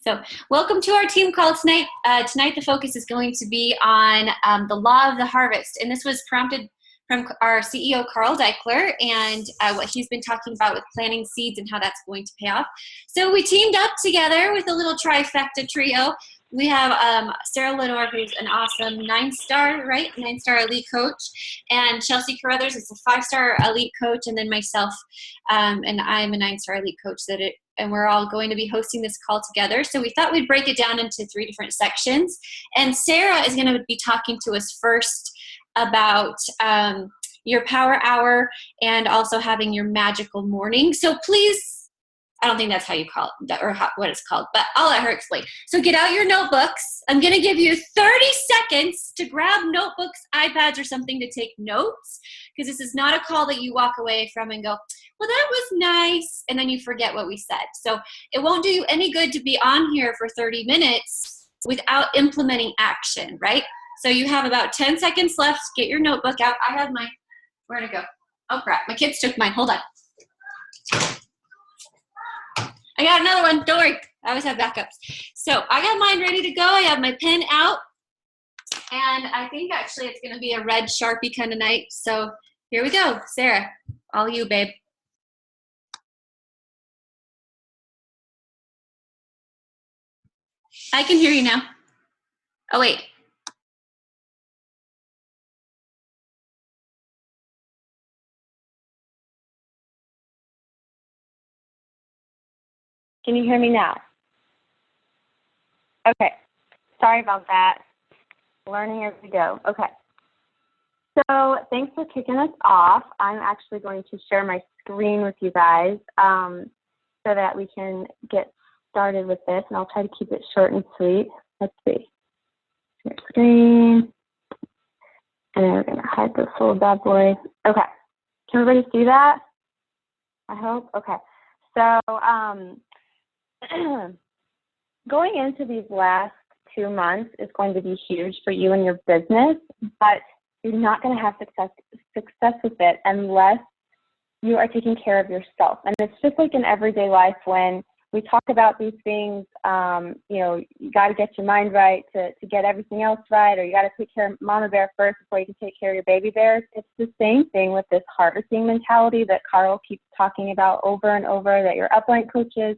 So welcome to our team call tonight. Tonight the focus is going to be on the law of the harvest. And this was prompted from our CEO, Carl Deichler, and what he's been talking about with planting seeds and how that's going to pay off. So we teamed up together with a little trifecta trio. We have Sarah Lanore, who's an awesome 9-star, right? 9-star elite coach. And Chelsea Carothers is a 5-star elite coach. And then myself, and I'm a 9-star elite coach. And we're all going to be hosting this call together. So we thought we'd break it down into 3 different sections. And Sarah is going to be talking to us first about your power hour and also having your magical morning. So please, I don't think that's how you call it, or what it's called, but I'll let her explain. So get out your notebooks. I'm going to give you 30 seconds to grab notebooks, iPads, or something to take notes, because this is not a call that you walk away from and go, well, that was nice, and then you forget what we said. So it won't do you any good to be on here for 30 minutes without implementing action, right? So you have about 10 seconds left. Get your notebook out. I have mine. Where'd it go? Oh, crap. My kids took mine. Hold on. I got another one. Don't worry. I always have backups. So I got mine ready to go. I have my pen out. And I think actually it's going to be a red Sharpie kind of night. So here we go. Sarah, all you, babe. I can hear you now. Oh, wait. Can you hear me now? Okay. Sorry about that. Learning as we go. Okay. So thanks for kicking us off. I'm actually going to share my screen with you guys so that we can get started with this, and I'll try to keep it short and sweet. Let's see. Share screen. And then we're going to hide this little bad boy. Okay. Can everybody see that? I hope. Okay. So going into these last 2 months is going to be huge for you and your business, but you're not going to have success with it unless you are taking care of yourself. And it's just like in everyday life when we talk about these things, you got to get your mind right to get everything else right, or you got to take care of mama bear first before you can take care of your baby bears. It's the same thing with this harvesting mentality that Carl keeps talking about over and over, that your upline coaches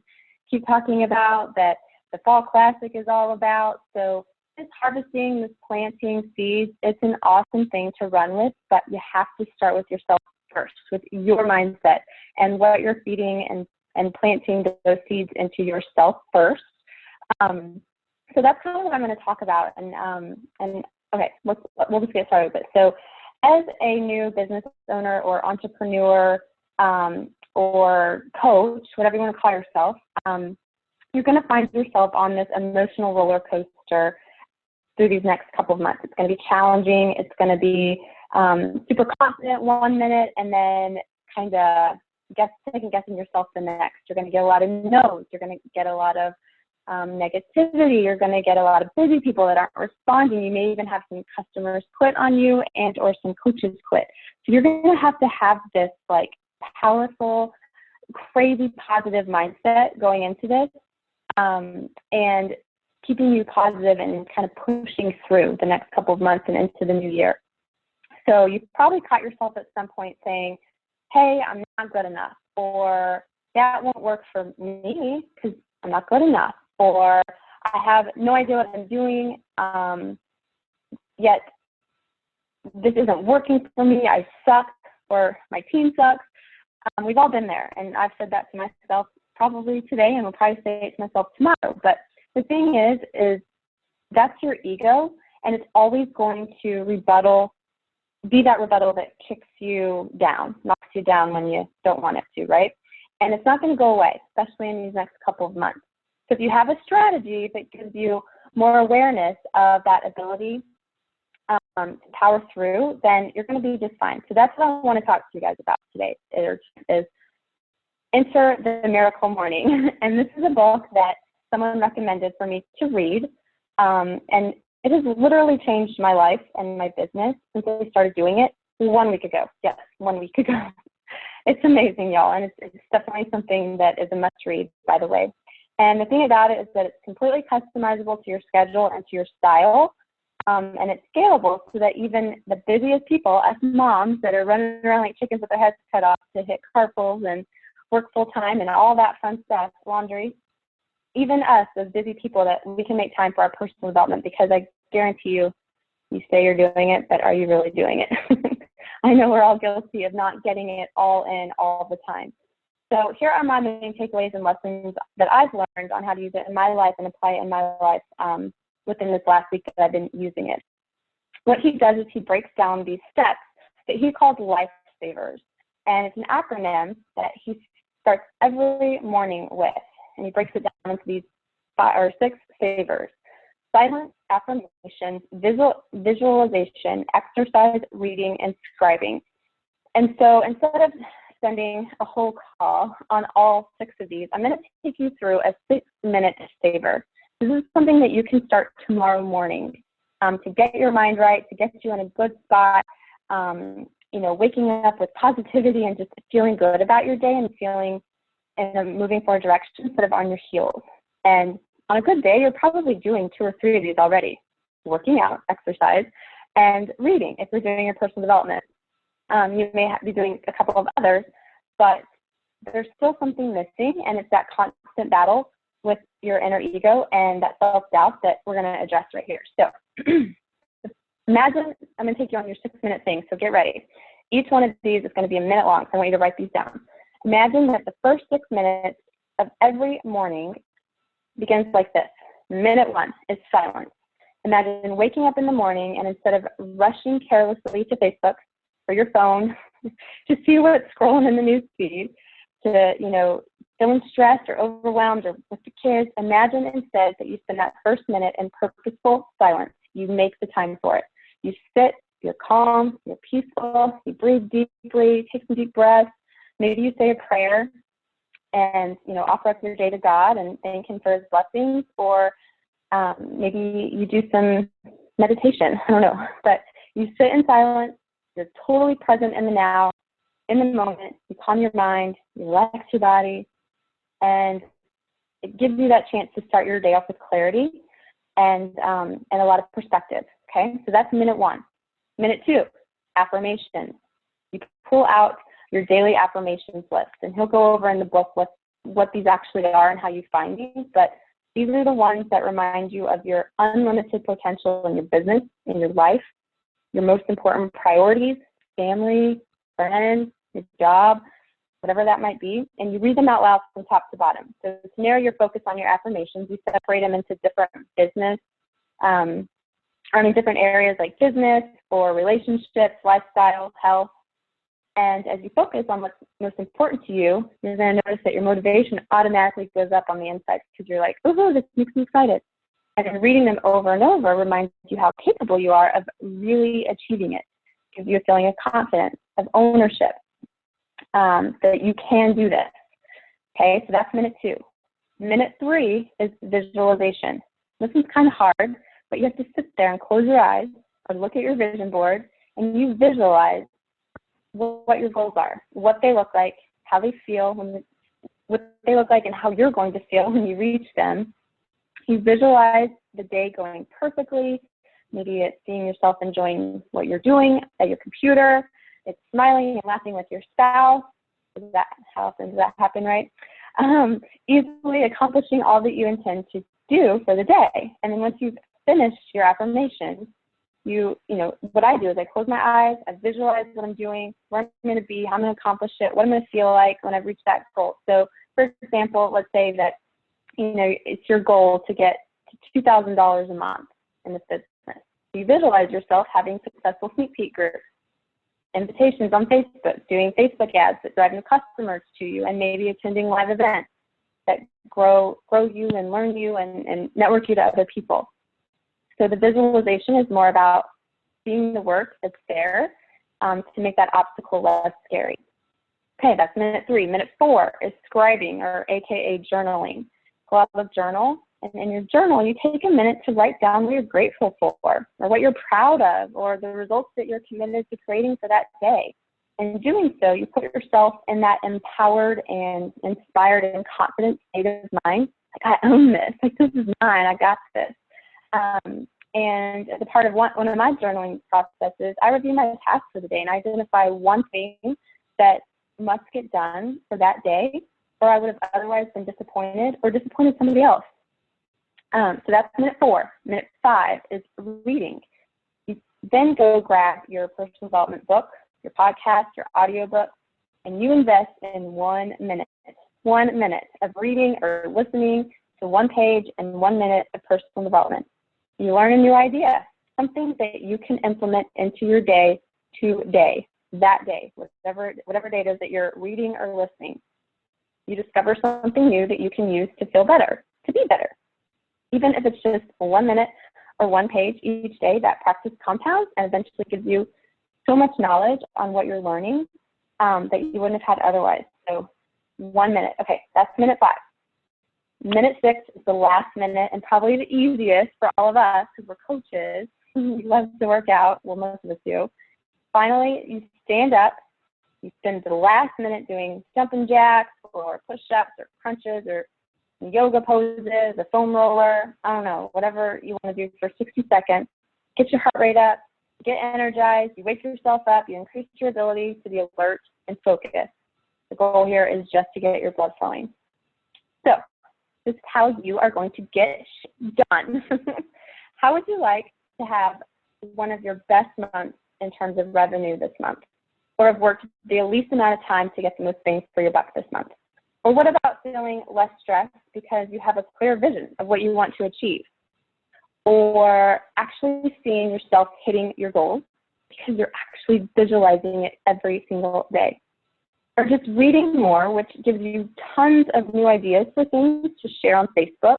keep talking about, that the Fall Classic is all about. So this harvesting, this planting seeds, it's an awesome thing to run with, but you have to start with yourself first, with your mindset and what you're feeding and planting those seeds into yourself first. So that's kind of what I'm going to talk about. And okay, we'll just get started with it. So as a new business owner or entrepreneur or coach, whatever you want to call yourself, you're going to find yourself on this emotional roller coaster through these next couple of months. It's going to be challenging. It's going to be super confident one minute and then kind of second guessing yourself the next. You're going to get a lot of no's. You're going to get a lot of negativity. You're going to get a lot of busy people that aren't responding. You may even have some customers quit on you and or some coaches quit. So you're going to have this like powerful, crazy positive mindset going into this and keeping you positive and kind of pushing through the next couple of months and into the new year. So you've probably caught yourself at some point saying, hey, I'm not good enough, or that won't work for me because I'm not good enough, or I have no idea what I'm doing, yet this isn't working for me, I suck, or my team sucks. We've all been there, and I've said that to myself probably today, and will probably say it to myself tomorrow. But the thing is that's your ego, and it's always going to be that rebuttal that kicks you down, knocks you down when you don't want it to, right? And it's not going to go away, especially in these next couple of months. So if you have a strategy that gives you more awareness of that ability to power through, then you're going to be just fine. So that's what I want to talk to you guys about today, is Enter the Miracle Morning. And this is a book that someone recommended for me to read. And it has literally changed my life and my business since I started doing it 1 week ago. Yes, 1 week ago. It's amazing, y'all. And it's definitely something that is a must read, by the way. And the thing about it is that it's completely customizable to your schedule and to your style. And it's scalable so that even the busiest people, us moms that are running around like chickens with their heads cut off to hit carpools and work full time and all that fun stuff, laundry, even us as busy people, that we can make time for our personal development, because I guarantee you, you say you're doing it, but are you really doing it? I know we're all guilty of not getting it all in all the time. So here are my main takeaways and lessons that I've learned on how to use it in my life and apply it in my life within this last week that I've been using it. What he does is he breaks down these steps that he calls lifesavers. And it's an acronym that he starts every morning with. And he breaks it down into these 5 or 6 savers: silence, affirmations, visualization, exercise, reading, and scribing. And so instead of spending a whole call on all 6 of these, I'm going to take you through a 6-minute saver. This is something that you can start tomorrow morning to get your mind right, to get you in a good spot, waking up with positivity and just feeling good about your day and feeling in a moving forward direction instead of on your heels. And on a good day, you're probably doing 2 or 3 of these already: working out, exercise, and reading if you're doing your personal development. You may be doing a couple of others, but there's still something missing, and it's that constant battle with your inner ego and that self-doubt that we're going to address right here. So imagine, I'm going to take you on your 6-minute thing, so get ready. Each one of these is going to be a minute long, so I want you to write these down. Imagine that the first 6 minutes of every morning begins like this. Minute 1 is silence. Imagine waking up in the morning, and instead of rushing carelessly to Facebook or your phone to see what's scrolling in the news feed, to, feeling stressed or overwhelmed or with the kids, imagine instead that you spend that first minute in purposeful silence. You make the time for it. You sit, you're calm, you're peaceful, you breathe deeply, take some deep breaths. Maybe you say a prayer and, offer up your day to God and thank Him for His blessings, or maybe you do some meditation. I don't know, but you sit in silence. You're totally present in the now, in the moment. You calm your mind, you relax your body, and it gives you that chance to start your day off with clarity and a lot of perspective. Okay, so that's minute 1. Minute 2, affirmations. You pull out your daily affirmations list, and he'll go over in the book what these actually are and how you find these, but these are the ones that remind you of your unlimited potential in your business, in your life, your most important priorities, family, friends, your job, whatever that might be, and you read them out loud from top to bottom. So to narrow your focus on your affirmations, you separate them into different different areas like business or relationships, lifestyle, health. And as you focus on what's most important to you, you're going to notice that your motivation automatically goes up on the inside, because you're like, oh, this makes me excited. And then reading them over and over reminds you how capable you are of really achieving it. Gives you a feeling of confidence, of ownership, that you can do this. Okay, so that's minute 2. Minute 3 is visualization. This one's kind of hard, but you have to sit there and close your eyes or look at your vision board, and you visualize what your goals are, what they look like, how they feel, what they look like, and how you're going to feel when you reach them. You visualize the day going perfectly. Maybe it's seeing yourself enjoying what you're doing at your computer. It's smiling and laughing with your spouse. How often does that happen, right? Easily accomplishing all that you intend to do for the day. And then once you've finished your affirmations, what I do is I close my eyes, I visualize what I'm doing, where I'm going to be, how I'm going to accomplish it, what I'm going to feel like when I've reached that goal. So, for example, let's say that, it's your goal to get to $2,000 a month in this business. You visualize yourself having successful sneak peek groups, invitations on Facebook, doing Facebook ads that drive new customers to you, and maybe attending live events that grow you and learn you and network you to other people. So the visualization is more about seeing the work that's there to make that obstacle less scary. Okay, that's minute 3. Minute 4 is scribing, or AKA journaling. Go out of journal, and in your journal, you take a minute to write down what you're grateful for, or what you're proud of, or the results that you're committed to creating for that day. And in doing so, you put yourself in that empowered and inspired and confident state of mind Like, I own this. Like, this is mine. I got this. And as a part of one of my journaling processes, I review my tasks for the day and I identify one thing that must get done for that day, or I would have otherwise been disappointed or disappointed somebody else. So that's minute 4. Minute 5 is reading. You then go grab your personal development book, your podcast, your audiobook, and you invest in 1 minute. 1 minute of reading or listening to one page and 1 minute of personal development. You learn a new idea, something that you can implement into your day today, that day, whatever day it is that you're reading or listening. You discover something new that you can use to feel better, to be better. Even if it's just 1 minute or 1 page each day, that practice compounds and eventually gives you so much knowledge on what you're learning that you wouldn't have had otherwise. So 1 minute. Okay, that's minute 5. Minute 6 is the last minute and probably the easiest for all of us because we're coaches. We love to work out. Well, most of us do. Finally, you stand up. You spend the last minute doing jumping jacks or push-ups or crunches or yoga poses, a foam roller, I don't know, whatever you want to do for 60 seconds. Get your heart rate up, get energized, you wake yourself up, you increase your ability to be alert and focused. The goal here is just to get your blood flowing. So this is how you are going to get done. How would you like to have one of your best months in terms of revenue this month? Or have worked the least amount of time to get the most bang for your buck this month? Or what about feeling less stressed because you have a clear vision of what you want to achieve? Or actually seeing yourself hitting your goals because you're actually visualizing it every single day? Or just reading more, which gives you tons of new ideas for things to share on Facebook,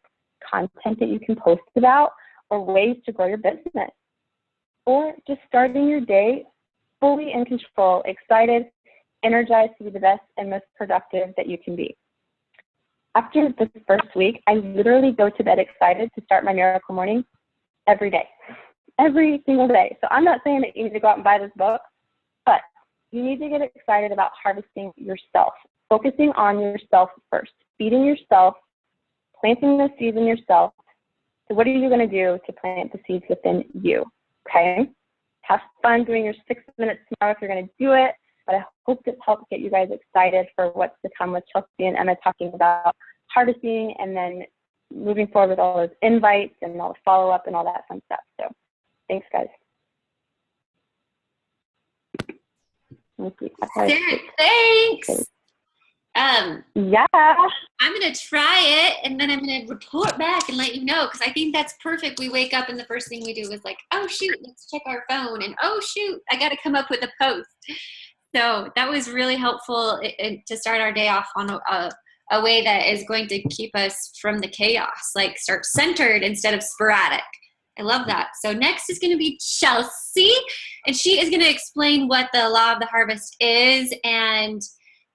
content that you can post about, or ways to grow your business. Or just starting your day fully in control, excited, energized to be the best and most productive that you can be. After this first week, I literally go to bed excited to start my miracle morning every day, every single day. So I'm not saying that you need to go out and buy this book, but you need to get excited about harvesting yourself, focusing on yourself first, feeding yourself, planting the seeds in yourself. So what are you going to do to plant the seeds within you? Okay? Have fun doing your 6 minutes tomorrow if you're going to do it. But I hope this helps get you guys excited for what's to come with Chelsea and Emma talking about harvesting and then moving forward with all those invites and all the follow-up and all that fun stuff. So thanks, guys. Sarah, thanks. Yeah. I'm going to try it, and then I'm going to report back and let you know, because I think that's perfect. We wake up, and the first thing we do is like, oh, shoot, let's check our phone, and oh, shoot, I got to come up with a post. So that was really helpful to start our day off on a way that is going to keep us from the chaos, like start centered instead of sporadic. I love that. So next is going to be Chelsea, and she is going to explain what the law of the harvest is. And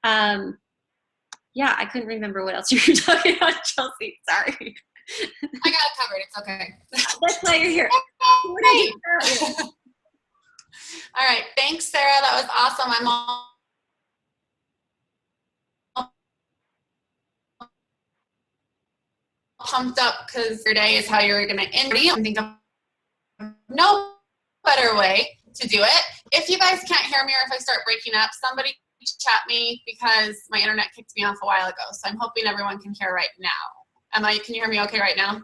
yeah, I couldn't remember what else you were talking about, Chelsea. Sorry. I got it covered. It's okay. That's why you're here. Hey. All right. Thanks, Sarah. That was awesome. I'm all pumped up because your day is how you're going to end it. I think of no better way to do it. If you guys can't hear me or if I start breaking up, somebody chat me because my internet kicked me off a while ago. So I'm hoping everyone can hear right now. Emma, can you hear me okay right now?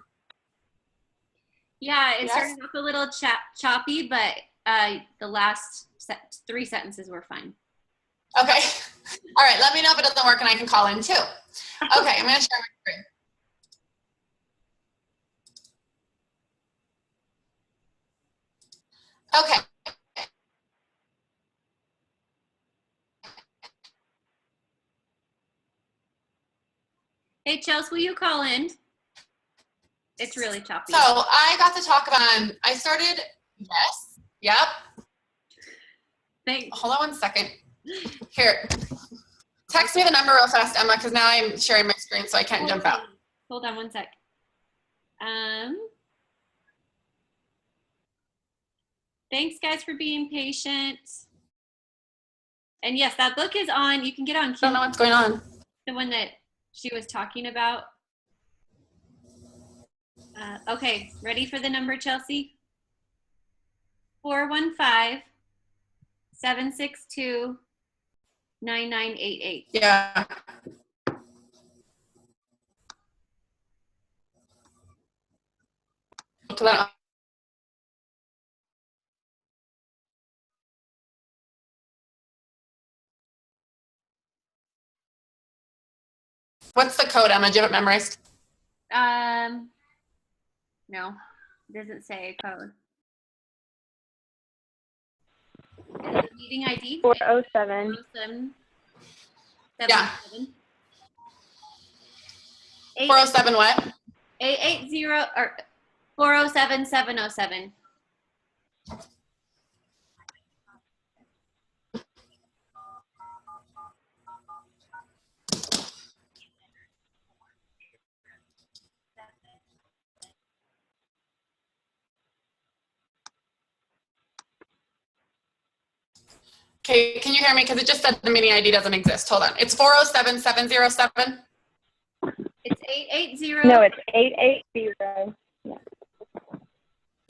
Yeah, it started off a little choppy, but the last 3 sentences were fine. Okay. All right. Let me know if it doesn't work and I can call in too. Okay. I'm going to share my screen. Okay. Hey, Chelsea, will you call in? It's really choppy. So I got to talk about, I started, yes, yep. Thanks. Hold on one second. Here, text me the number real fast, Emma, because now I'm sharing my screen so I can't jump out. Hold on one sec. Thanks, guys, for being patient. And yes, that book is on. You can get on Kindle. I don't know what's going on. The one that she was talking about. Okay, ready for the number, Chelsea? 415-762-9988. Yeah. What's the code, Emma? Do you have it memorized? No, it doesn't say a code. Is it meeting ID? 407. 407. Yeah. 407 what? 880 or 407-707. Okay, can you hear me? Because it just said the meeting ID doesn't exist. Hold on. It's 407-707. It's 880. No, it's 880. Yeah.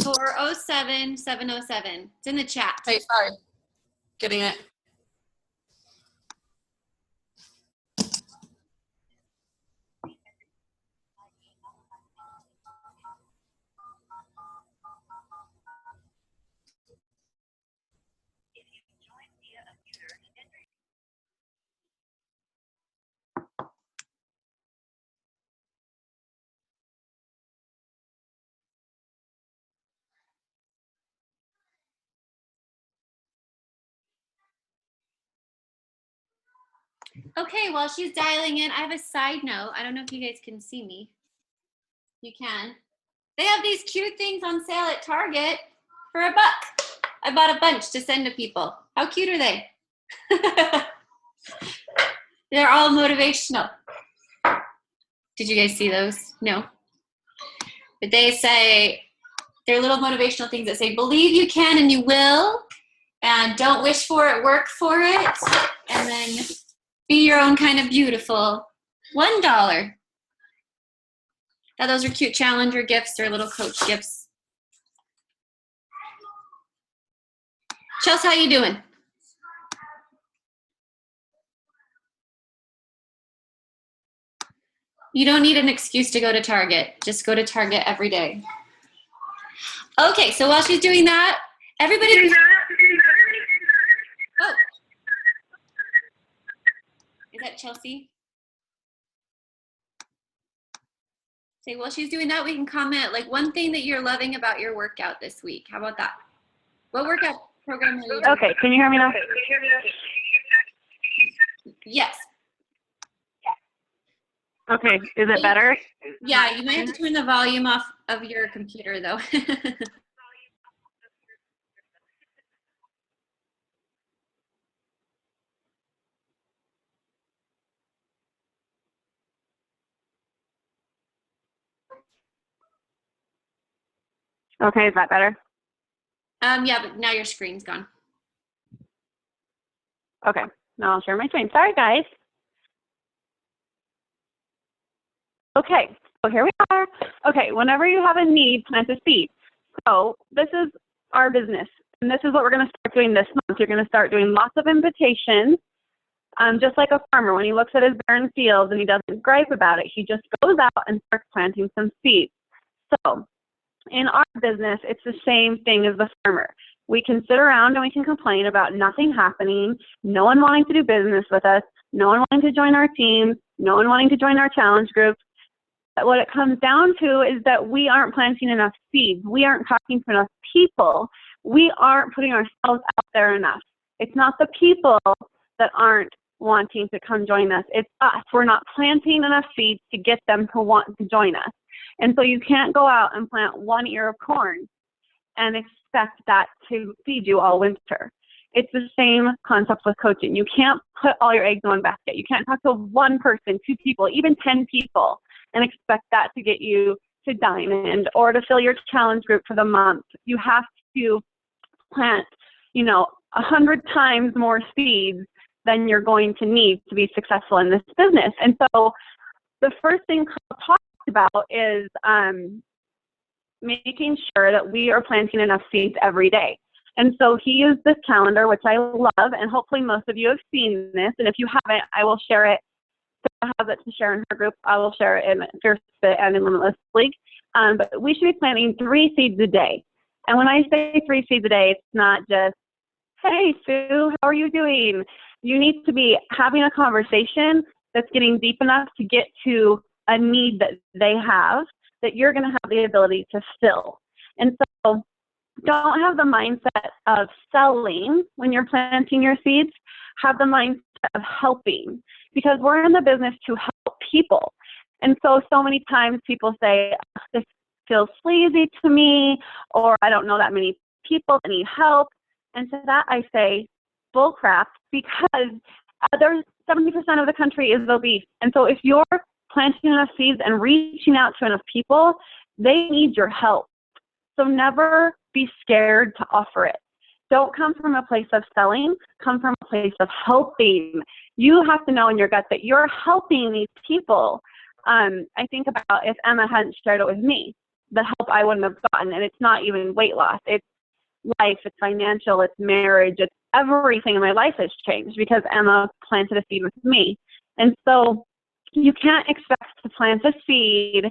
407-707. It's in the chat. Hey, sorry. Getting it. Okay, while she's dialing in, I have a side note. I don't know if you guys can see me. You can. They have these cute things on sale at Target for $1. I bought a bunch to send to people. How cute are they? They're all motivational. Did you guys see those? No. But they say, they're little motivational things that say, believe you can and you will, and don't wish for it, work for it, and then be your own kind of beautiful. $1. Now those are cute challenger gifts or little coach gifts. Chelsea, how you doing? You don't need an excuse to go to Target. Just go to Target every day. Okay, so while she's doing that, everybody. Oh. Is that Chelsea? Say, while she's doing that, we can comment like one thing that you're loving about your workout this week. How about that? What workout program are you doing? Okay, can you hear me now? Yes. Okay, is it better? Yeah, you might have to turn the volume off of your computer though. Okay, is that better? Yeah, but now your screen's gone. Okay, now I'll share my screen. Sorry, guys. Okay, so here we are. Okay, whenever you have a need, plant a seed. So this is our business, and this is what we're going to start doing this month. You're going to start doing lots of invitations, just like a farmer. When he looks at his barren fields and he doesn't gripe about it, he just goes out and starts planting some seeds. So in our business, it's the same thing as the farmer. We can sit around and we can complain about nothing happening, no one wanting to do business with us, no one wanting to join our teams, no one wanting to join our challenge groups. But what it comes down to is that we aren't planting enough seeds. We aren't talking to enough people. We aren't putting ourselves out there enough. It's not the people that aren't wanting to come join us. It's us. We're not planting enough seeds to get them to want to join us. And so you can't go out and plant 1 ear of corn and expect that to feed you all winter. It's the same concept with coaching. You can't put all your eggs in one basket. You can't talk to one person, 2 people, even 10 people and expect that to get you to diamond or to fill your challenge group for the month. You have to plant, 100 times more seeds than you're going to need to be successful in this business. And so the first thing Carl talked about is making sure that we are planting enough seeds every day. And so he used this calendar, which I love, and hopefully most of you have seen this. And if you haven't, I will share it. Sarah has it to share in her group. I will share it in Fierce Fit and in Limitless League. But we should be planting 3 seeds a day. And when I say 3 seeds a day, it's not just, hey, Sue, how are you doing? You need to be having a conversation that's getting deep enough to get to a need that they have that you're going to have the ability to fill. And so don't have the mindset of selling when you're planting your seeds. Have the mindset of helping, because we're in the business to help people. And so many times people say, this feels sleazy to me, or I don't know that many people that need help. And to that I say, bull crap, because there's 70% of the country is obese. And so if you're planting enough seeds and reaching out to enough people, they need your help. So never be scared to offer it. Don't come from a place of selling, come from a place of helping. You have to know in your gut that you're helping these people. I think about if Emma hadn't shared it with me, the help I wouldn't have gotten. And it's not even weight loss. It's life, it's financial, it's marriage, it's everything in my life has changed because Emma planted a seed with me. And so you can't expect to plant a seed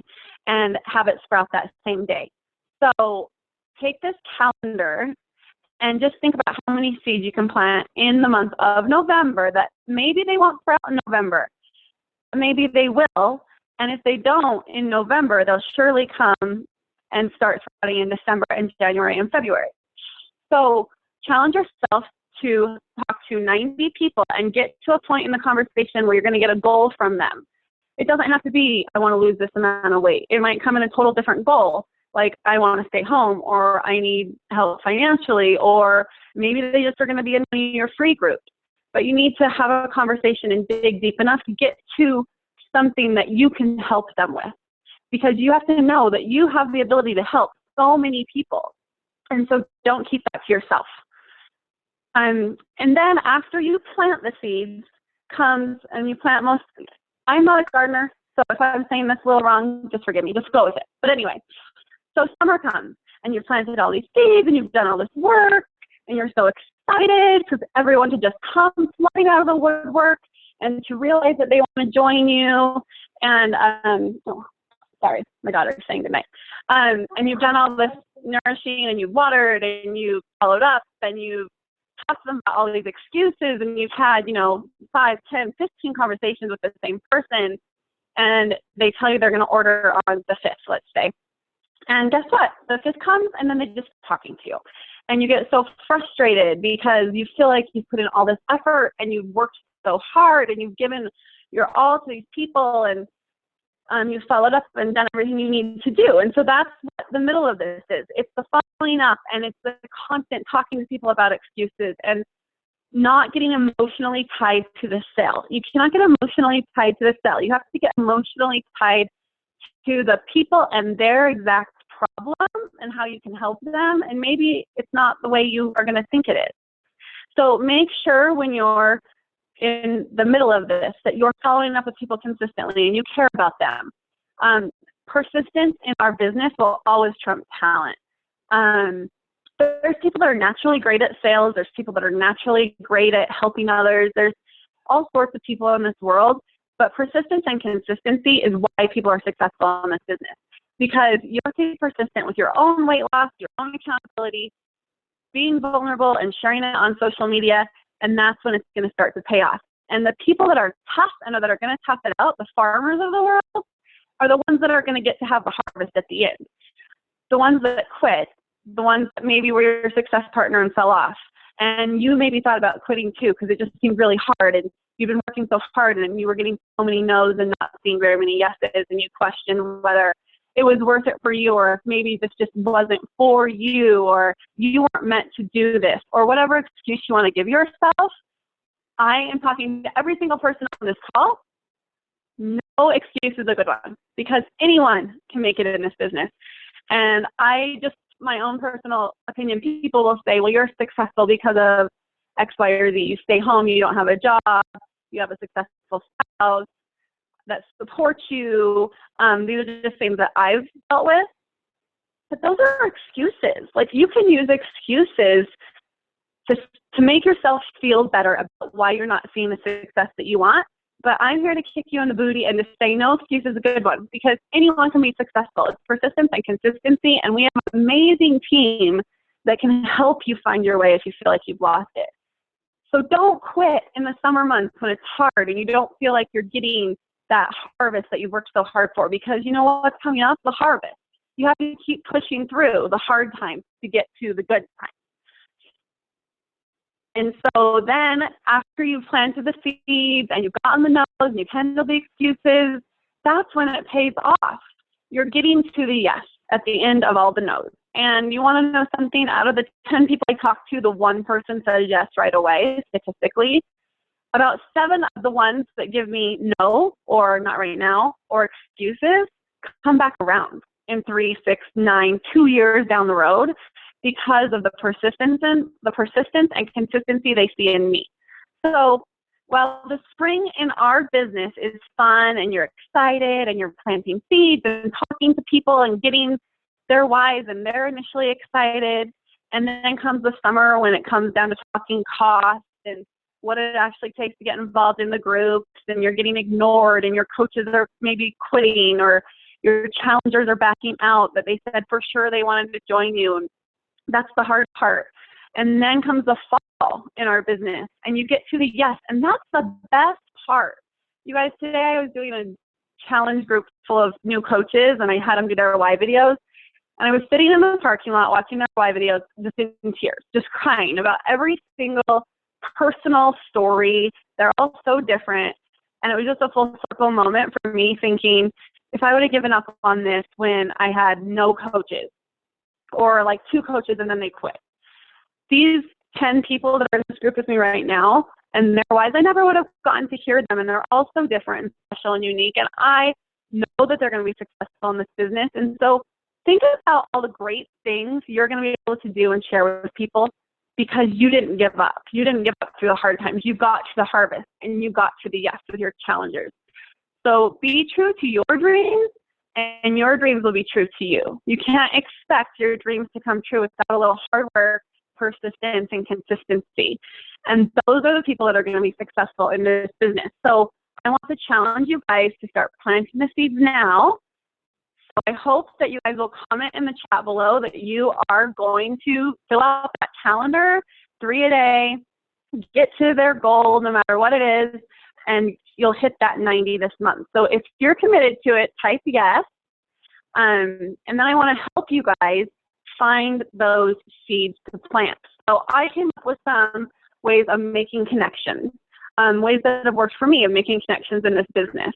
and have it sprout that same day. So take this calendar and just think about how many seeds you can plant in the month of November that maybe they won't sprout in November. Maybe they will. And if they don't in November, they'll surely come and start sprouting in December and January and February. So challenge yourself to talk to 90 people and get to a point in the conversation where you're going to get a goal from them. It doesn't have to be, I want to lose this amount of weight. It might come in a total different goal, like I want to stay home, or I need help financially, or maybe they just are going to be in your free group. But you need to have a conversation and dig deep enough to get to something that you can help them with, because you have to know that you have the ability to help so many people. And so don't keep that to yourself. And then after you plant the seeds comes, and you plant most, I'm not a gardener, so if I'm saying this a little wrong, just forgive me, just go with it. But anyway, so summer comes and you've planted all these seeds and you've done all this work and you're so excited because everyone to just come flooding out of the woodwork and to realize that they want to join you. And, oh, sorry, my daughter's saying goodnight. And you've done all this nourishing and you've watered and you've followed up and you've talked to them about all these excuses and you've had, 5, 10, 15 conversations with the same person, and they tell you they're going to order on the 5th, let's say. And guess what? The 5th comes and then they just talking to you. And you get so frustrated because you feel like you've put in all this effort and you've worked so hard and you've given your all to these people and you've followed up and done everything you need to do. And so that's what the middle of this is. It's the following up, and it's the constant talking to people about excuses and not getting emotionally tied to the sale. You cannot get emotionally tied to the sale. You have to get emotionally tied to the people and their exact problem and how you can help them. And maybe it's not the way you are going to think it is. So make sure when you're in the middle of this that you're following up with people consistently and you care about them. Persistence in our business will always trump talent. There's people that are naturally great at sales. There's people that are naturally great at helping others. There's all sorts of people in this world, but persistence and consistency is why people are successful in this business, because you have to be persistent with your own weight loss, your own accountability, being vulnerable and sharing it on social media, and that's when it's going to start to pay off. And the people that are tough and that are going to tough it out, the farmers of the world, are the ones that are going to get to have the harvest at the end. The ones that quit, the ones that maybe were your success partner and fell off. And you maybe thought about quitting too because it just seemed really hard and you've been working so hard and you were getting so many no's and not seeing very many yeses, and you questioned whether it was worth it for you, or if maybe this just wasn't for you, or you weren't meant to do this, or whatever excuse you want to give yourself. I am talking to every single person on this call. No excuse is a good one, because anyone can make it in this business. And my own personal opinion, people will say, well, you're successful because of X, Y, or Z. You stay home, you don't have a job, you have a successful spouse that supports you. These are just things that I've dealt with. But those are excuses. Like, you can use excuses to make yourself feel better about why you're not seeing the success that you want. But I'm here to kick you in the booty and to say no excuse is a good one, because anyone can be successful. It's persistence and consistency, and we have an amazing team that can help you find your way if you feel like you've lost it. So don't quit in the summer months when it's hard and you don't feel like you're getting that harvest that you've worked so hard for, because you know what's coming up? The harvest. You have to keep pushing through the hard times to get to the good times. And so then after you've planted the seeds and you've gotten the no's and you've handled the excuses, that's when it pays off. You're getting to the yes at the end of all the no's. And you want to know something? Out of the 10 people I talked to, the one person said yes right away, statistically. About 7 of the ones that give me no, or not right now, or excuses, come back around in 3, 6, 9, 2 years down the road, because of the persistence and consistency they see in me. So while the spring in our business is fun and you're excited and you're planting seeds and talking to people and getting their whys and they're initially excited, and then comes the summer when it comes down to talking costs and what it actually takes to get involved in the groups, and you're getting ignored and your coaches are maybe quitting or your challengers are backing out, but they said for sure they wanted to join you. And that's the hard part. And then comes the fall in our business and you get to the yes. And that's the best part. You guys, today I was doing a challenge group full of new coaches and I had them do their why videos. And I was sitting in the parking lot watching their why videos, just in tears, just crying about every single personal story. They're all so different. And it was just a full circle moment for me, thinking, if I would have given up on this when I had no coaches, or like 2 coaches and then they quit. These 10 people that are in this group with me right now, and their whys, I never would have gotten to hear them, and they're all so different and special and unique, and I know that they're going to be successful in this business. And so think about all the great things you're going to be able to do and share with people, because you didn't give up. You didn't give up through the hard times. You got to the harvest, and you got to the yes with your challengers. So be true to your dreams, and your dreams will be true to you. You can't expect your dreams to come true without a little hard work, persistence, and consistency. And those are the people that are going to be successful in this business. So I want to challenge you guys to start planting the seeds now. So I hope that you guys will comment in the chat below that you are going to fill out that calendar, 3 a day, get to their goal no matter what it is, and you'll hit that 90 this month. So if you're committed to it, type yes. And then I want to help you guys find those seeds to plant. So I came up with some ways of making connections, ways that have worked for me of making connections in this business.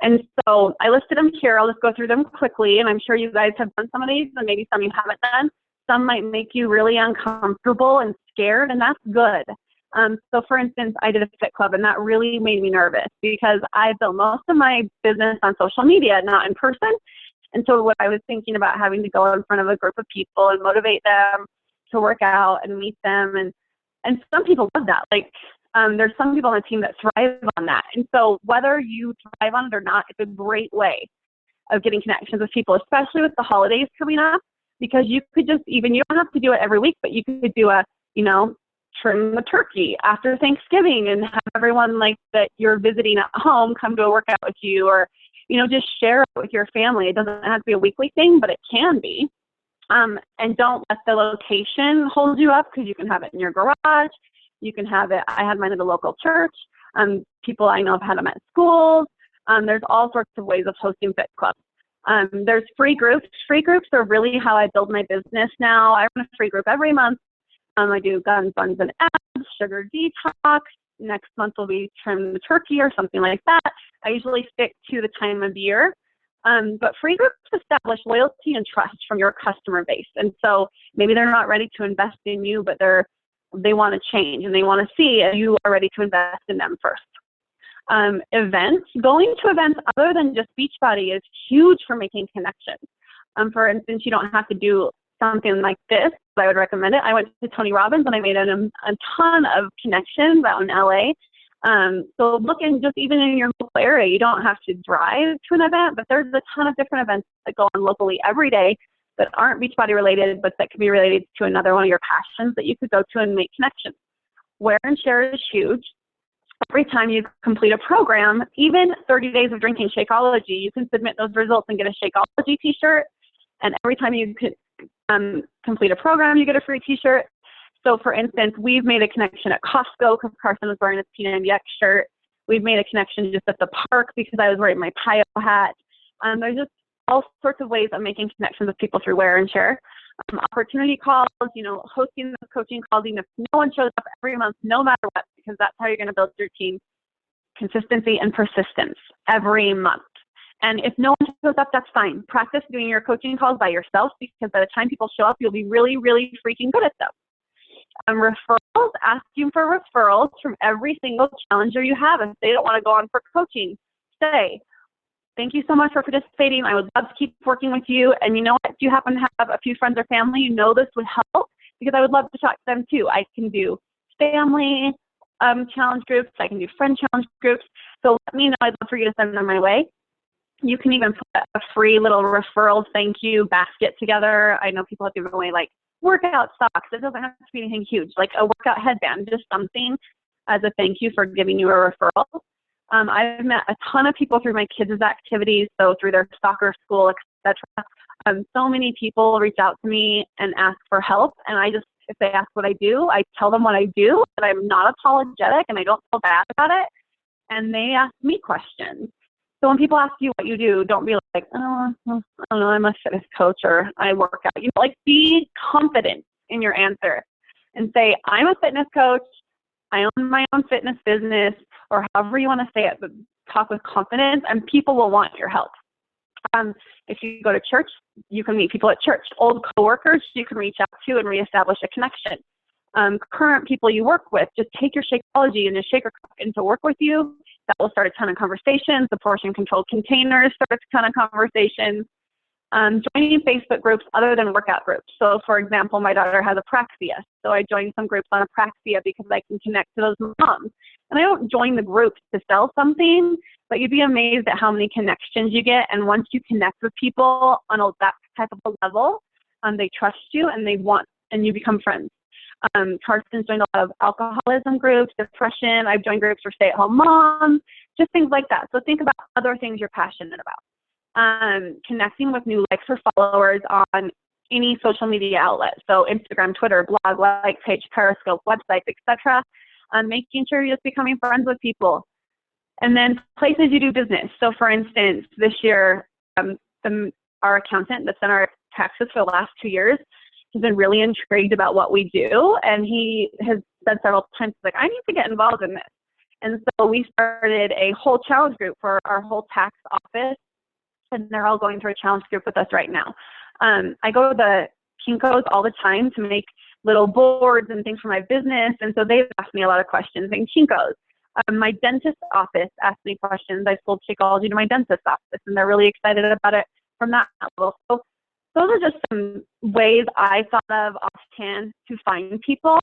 And so I listed them here. I'll just go through them quickly, and I'm sure you guys have done some of these, and maybe some you haven't done. Some might make you really uncomfortable and scared, and that's good. So for instance, I did a fit club, and that really made me nervous because I built most of my business on social media, not in person. And so what I was thinking about having to go in front of a group of people and motivate them to work out and meet them. And some people love that. Like, there's some people on the team that thrive on that. And so whether you thrive on it or not, it's a great way of getting connections with people, especially with the holidays coming up, because you could just you don't have to do it every week, but you could do trim the turkey after Thanksgiving and have everyone like that you're visiting at home come to a workout with you, or, just share it with your family. It doesn't have to be a weekly thing, but it can be. And don't let the location hold you up, because you can have it in your garage. You can have it, I had mine at a local church. People I know have had them at schools. There's all sorts of ways of hosting fit clubs. There's free groups. Free groups are really how I build my business now. I run a free group every month. I do guns, buns, and abs, sugar detox. Next month will be trim the turkey or something like that. I usually stick to the time of year. But free groups establish loyalty and trust from your customer base. And so maybe they're not ready to invest in you, but they want to change and they want to see if you are ready to invest in them first. Events, going to events other than just Beachbody is huge for making connections. For instance, you don't have to do something like this, but I would recommend it. I went to Tony Robbins and I made a ton of connections out in LA. So looking just even in your local area, you don't have to drive to an event, but there's a ton of different events that go on locally every day that aren't Beachbody related, but that could be related to another one of your passions that you could go to and make connections. Wear and share is huge. Every time you complete a program, even 30 days of drinking Shakeology, you can submit those results and get a Shakeology t-shirt. And every time you complete a program, you get a free t-shirt. So for instance, we've made a connection at Costco because Carson was wearing his P90X shirt. We've made a connection just at the park because I was wearing my PIO hat. There's just all sorts of ways of making connections with people through wear and share. Opportunity calls, hosting the coaching calls, even if no one shows up every month, no matter what, because that's how you're going to build your team. Consistency and persistence every month. And if no one shows up, that's fine. Practice doing your coaching calls by yourself, because by the time people show up, you'll be really, really freaking good at them. Referrals, asking for referrals from every single challenger you have. If they don't want to go on for coaching, say, thank you so much for participating. I would love to keep working with you. And you know what? If you happen to have a few friends or family, this would help, because I would love to talk to them too. I can do family challenge groups. I can do friend challenge groups. So let me know. I'd love for you to send them my way. You can even put a free little referral thank you basket together. I know people have given away like workout socks. It doesn't have to be anything huge, like a workout headband, just something as a thank you for giving you a referral. I've met a ton of people through my kids' activities, so through their soccer school, etc. So many people reach out to me and ask for help, and if they ask what I do, I tell them what I do, and I'm not apologetic, and I don't feel bad about it, and they ask me questions. So when people ask you what you do, don't be like, oh, I don't know, I'm a fitness coach or I work out. Be confident in your answer and say, I'm a fitness coach, I own my own fitness business, or however you want to say it, but talk with confidence, and people will want your help. If you go to church, you can meet people at church. Old coworkers you can reach out to and reestablish a connection. Current people you work with, just take your Shakeology and your shaker cup into work with you. That will start a ton of conversations. The portion controlled containers starts a ton of conversations. Joining Facebook groups other than workout groups. So for example, my daughter has apraxia. So I joined some groups on apraxia because I can connect to those moms. And I don't join the groups to sell something, but you'd be amazed at how many connections you get. And once you connect with people on that type of a level, they trust you and you become friends. Carson's joined a lot of alcoholism groups, depression. I've joined groups for stay-at-home moms, just things like that. So think about other things you're passionate about. Connecting with new likes or followers on any social media outlet. So Instagram, Twitter, blog, like page, Periscope, websites, etc. Making sure you're just becoming friends with people. And then places you do business. So for instance, this year, our accountant that's done our taxes for the last 2 years has been really intrigued about what we do. And he has said several times, like, I need to get involved in this. And so we started a whole challenge group for our whole tax office. And they're all going through a challenge group with us right now. I go to the Kinko's all the time to make little boards and things for my business. And so they've asked me a lot of questions in Kinko's. My dentist office asked me questions. I sold Shakeology to my dentist office, and they're really excited about it from that level. So those are just some ways I thought of offhand to find people.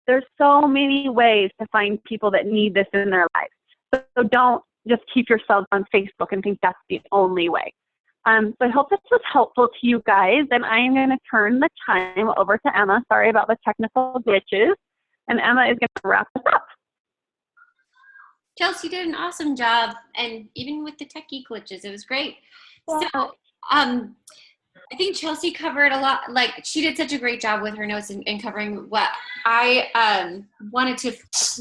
There's so many ways to find people that need this in their lives. So don't just keep yourselves on Facebook and think that's the only way. So I hope this was helpful to you guys, and I am going to turn the time over to Emma. Sorry about the technical glitches. And Emma is going to wrap us up. Chelsea did an awesome job, and even with the techie glitches, it was great. Yeah. So I think Chelsea covered a lot. Like, she did such a great job with her notes and covering what I wanted to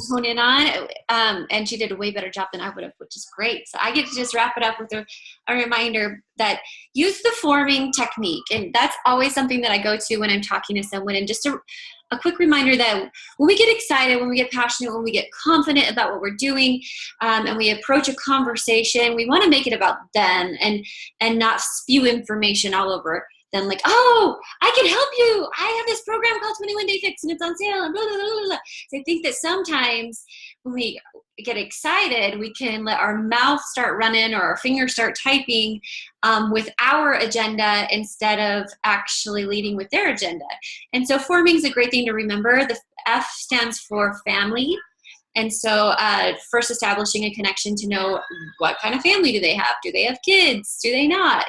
hone in on, and she did a way better job than I would have, which is great. So I get to just wrap it up with a reminder that use the forming technique, and that's always something that I go to when I'm talking to someone, and just a quick reminder that when we get excited, when we get passionate, when we get confident about what we're doing, and we approach a conversation, we want to make it about them and not spew information all over them, like, oh, I can help you. I have this program called 21 Day Fix and it's on sale and blah, blah, blah, blah. So I think that sometimes when we get excited, we can let our mouth start running or our fingers start typing with our agenda instead of actually leading with their agenda. And so forming is a great thing to remember. The F stands for family. And so first establishing a connection to know what kind of family do they have? Do they have kids? Do they not?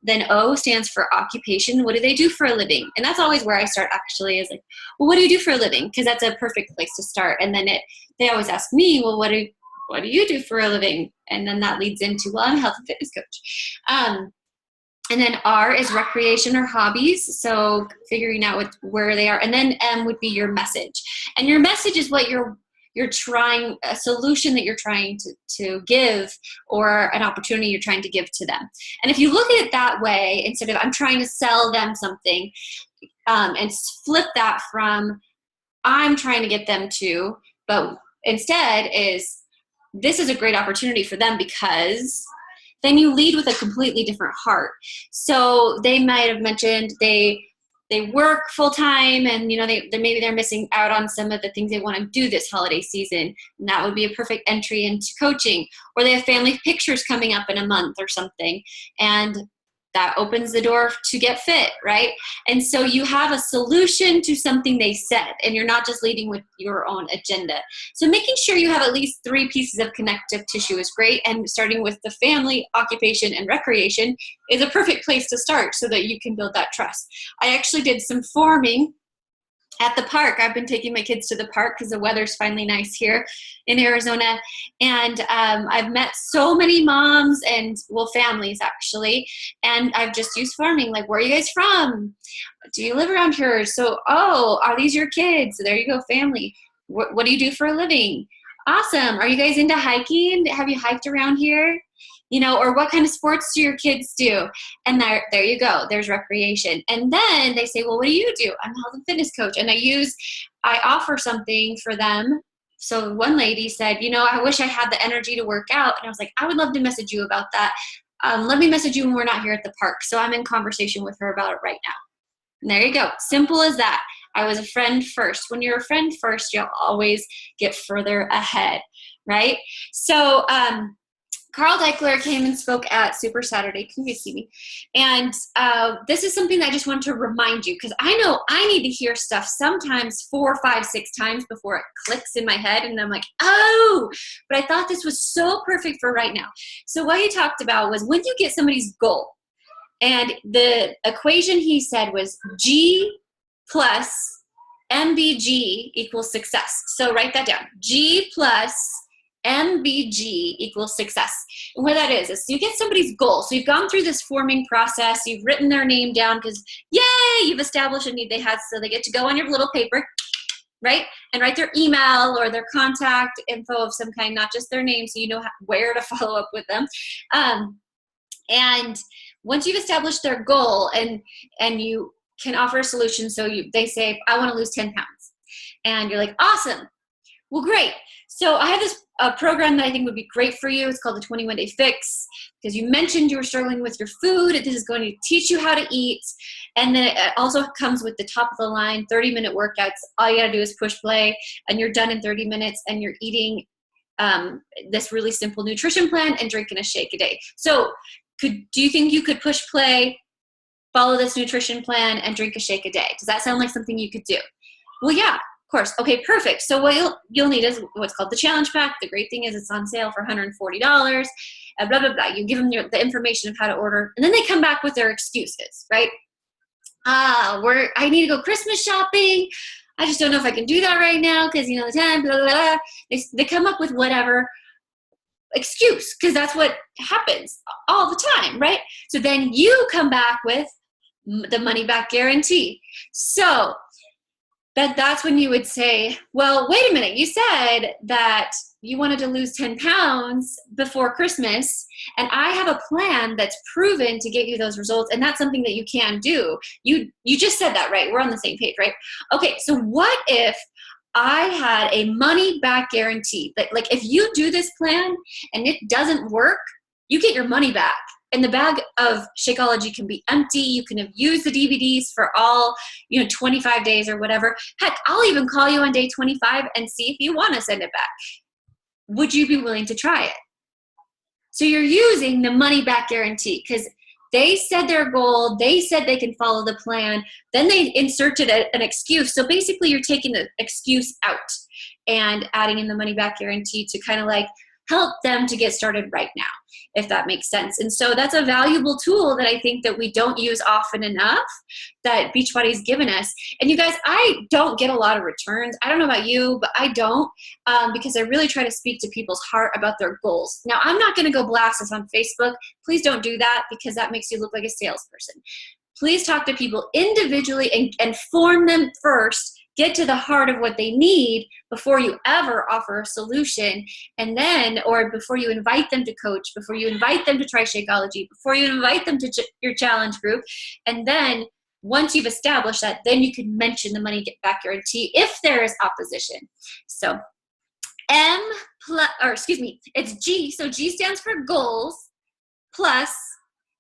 Then O stands for occupation. What do they do for a living? And that's always where I start, actually, is like, well, what do you do for a living? Because that's a perfect place to start. And then they always ask me, well, what do you do for a living? And then that leads into, well, I'm a health and fitness coach. And then R is recreation or hobbies. So figuring out where they are. And then M would be your message. And your message is what you're trying, a solution that you're trying to give, or an opportunity you're trying to give to them. And if you look at it that way, instead of I'm trying to sell them something, and flip that from I'm trying to get them to, but instead is this is a great opportunity for them, because then you lead with a completely different heart. So they might have mentioned they work full time, and maybe they're missing out on some of the things they want to do this holiday season. And that would be a perfect entry into coaching. Or they have family pictures coming up in a month or something, and that opens the door to get fit, right? And so you have a solution to something they said, and you're not just leading with your own agenda. So making sure you have at least 3 pieces of connective tissue is great, and starting with the family, occupation, and recreation is a perfect place to start so that you can build that trust. I actually did some farming at the park. I've been taking my kids to the park because the weather's finally nice here in Arizona. And I've met so many moms and, well, families actually. And I've just used farming. Like, where are you guys from? Do you live around here? So, are these your kids? So there you go, family. What do you do for a living? Awesome. Are you guys into hiking? Have you hiked around here? Or what kind of sports do your kids do? And there you go. There's recreation. And then they say, well, what do you do? I'm a health and fitness coach. And I offer something for them. So one lady said, I wish I had the energy to work out. And I was like, I would love to message you about that. Let me message you when we're not here at the park. So I'm in conversation with her about it right now. And there you go. Simple as that. I was a friend first. When you're a friend first, you'll always get further ahead, right? So, Carl Deichler came and spoke at Super Saturday. Can you see me? And this is something that I just want to remind you, because I know I need to hear stuff sometimes 4, 5, 6 times before it clicks in my head. And I'm like, oh, but I thought this was so perfect for right now. So what he talked about was when you get somebody's goal, and the equation he said was G plus MBG equals success. So write that down. G plus MBG equals success. And what that is you get somebody's goal. So you've gone through this forming process. You've written their name down because, yay, you've established a need they had. So they get to go on your little paper, right? And write their email or their contact info of some kind, not just their name, so you know where to follow up with them. And once you've established their goal and you can offer a solution, so they say, I want to lose 10 pounds. And you're like, awesome. Well, great. So I have this program that I think would be great for you. It's called the 21-Day Fix, because you mentioned you were struggling with your food. This is going to teach you how to eat. And then it also comes with the top of the line 30-minute workouts. All you got to do is push play, and you're done in 30 minutes, and you're eating this really simple nutrition plan and drinking a shake a day. So do you think you could push play, follow this nutrition plan, and drink a shake a day? Does that sound like something you could do? Well, yeah. Course. Okay, perfect. So what you'll need is what's called the challenge pack. The great thing is it's on sale for $140. Blah, blah, blah. You give them the information of how to order, and then they come back with their excuses, right? I need to go Christmas shopping. I just don't know if I can do that right now because, the time, blah, blah, blah. They come up with whatever excuse, because that's what happens all the time, right? So then you come back with the money back guarantee. So that's when you would say, well, wait a minute, you said that you wanted to lose 10 pounds before Christmas, and I have a plan that's proven to get you those results, and that's something that you can do. You just said that, right? We're on the same page, right? Okay, so what if I had a money back guarantee? Like if you do this plan and it doesn't work, you get your money back. And the bag of Shakeology can be empty. You can have used the DVDs for all, 25 days or whatever. Heck, I'll even call you on day 25 and see if you want to send it back. Would you be willing to try it? So you're using the money back guarantee because they said their goal. They said they can follow the plan. Then they inserted an excuse. So basically you're taking the excuse out and adding in the money back guarantee to kind of like help them to get started right now, if that makes sense. And so that's a valuable tool that I think that we don't use often enough that Beachbody's given us. And you guys, I don't get a lot of returns. I don't know about you, but I don't, because I really try to speak to people's heart about their goals. Now, I'm not going to go blast this on Facebook. Please don't do that, because that makes you look like a salesperson. Please talk to people individually and form them first. Get to the heart of what they need before you ever offer a solution, and then, or before you invite them to coach, before you invite them to try Shakeology, before you invite them to your challenge group. And then once you've established that, then you can mention the money back guarantee if there is opposition. So it's G. So G stands for goals plus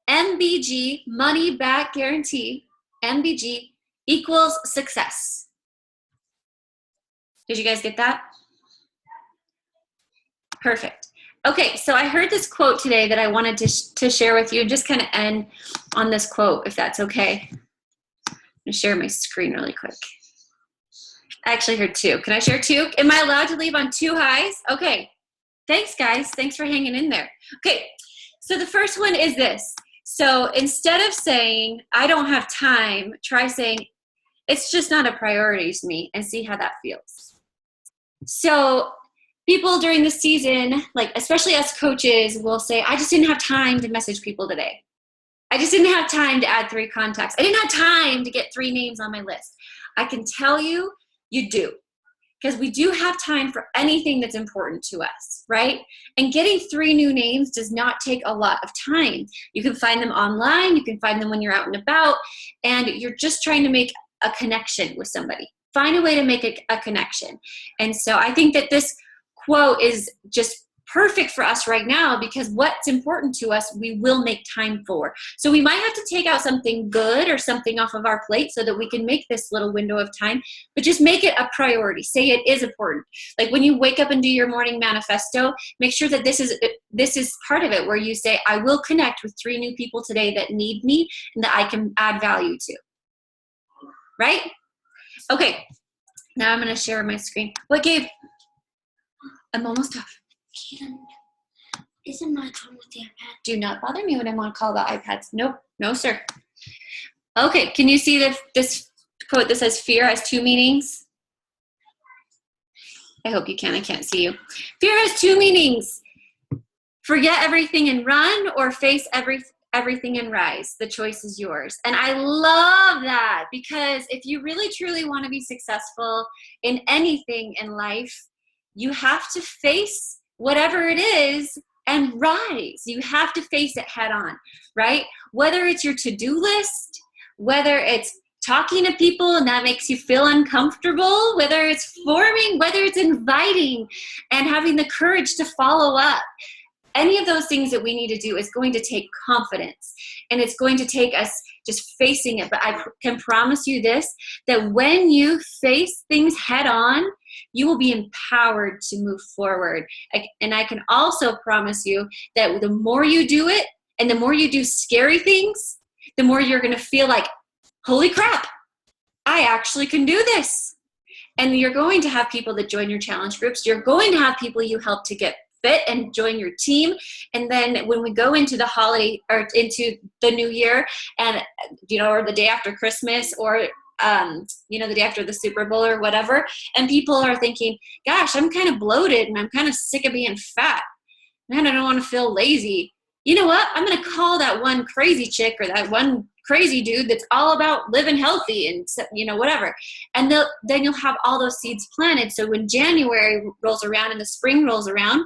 MBG, money back guarantee, MBG equals success. Did you guys get that? Perfect. Okay, so I heard this quote today that I wanted to share with you, and just kind of end on this quote, if that's okay. I'm going to share my screen really quick. I actually heard two. Can I share two? Am I allowed to leave on two highs? Okay. Thanks, guys. Thanks for hanging in there. Okay, so the first one is this. So instead of saying, I don't have time, try saying, it's just not a priority to me, and see how that feels. So people during the season, like especially us coaches, will say, I just didn't have time to message people today. I just didn't have time to add 3 contacts. I didn't have time to get 3 names on my list. I can tell you, you do. Because we do have time for anything that's important to us, right? And getting 3 new names does not take a lot of time. You can find them online. You can find them when you're out and about. And you're just trying to make a connection with somebody. Find a way to make a connection. And so I think that this quote is just perfect for us right now, because what's important to us, we will make time for. So we might have to take out something good or something off of our plate so that we can make this little window of time, but just make it a priority. Say it is important. Like when you wake up and do your morning manifesto, make sure that this is part of it, where you say, I will connect with 3 new people today that need me and that I can add value to. Right? Okay, now I'm going to share my screen. What, Gabe? I'm almost off. Isn't my phone with the iPad? Do not bother me when I'm on call about iPads. Nope, no sir. Okay, can you see this quote that says fear has 2 meanings? I hope you can. I can't see you. Fear has 2 meanings. Forget everything and run, or face everything and rise. The choice is yours. And I love that, because if you really truly want to be successful in anything in life, you have to face whatever it is and rise. You have to face it head on, right? Whether it's your to-do list, whether it's talking to people and that makes you feel uncomfortable, whether it's forming, whether it's inviting and having the courage to follow up. Any of those things that we need to do is going to take confidence, and it's going to take us just facing it. But I can promise you this, that when you face things head on, you will be empowered to move forward. And I can also promise you that the more you do it, and the more you do scary things, the more you're going to feel like, holy crap, I actually can do this. And you're going to have people that join your challenge groups. You're going to have people you help to get fit and join your team. And then when we go into the holiday, or into the new year, and or the day after Christmas, or the day after the Super Bowl or whatever, and people are thinking, gosh, I'm kind of bloated and I'm kind of sick of being fat, man, I don't want to feel lazy. You know what? I'm going to call that one crazy chick or that one crazy dude that's all about living healthy and whatever. And then you'll have all those seeds planted. So when January rolls around and the spring rolls around,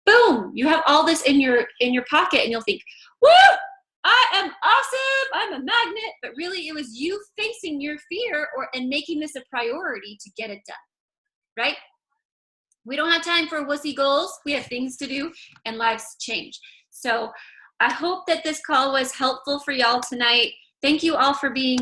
boom, you have all this in your pocket, and you'll think, woo, I am awesome, I'm a magnet. But really it was you facing your fear and making this a priority to get it done, right? We don't have time for wussy goals. We have things to do, and lives change. So I hope that this call was helpful for y'all tonight. Thank you all for being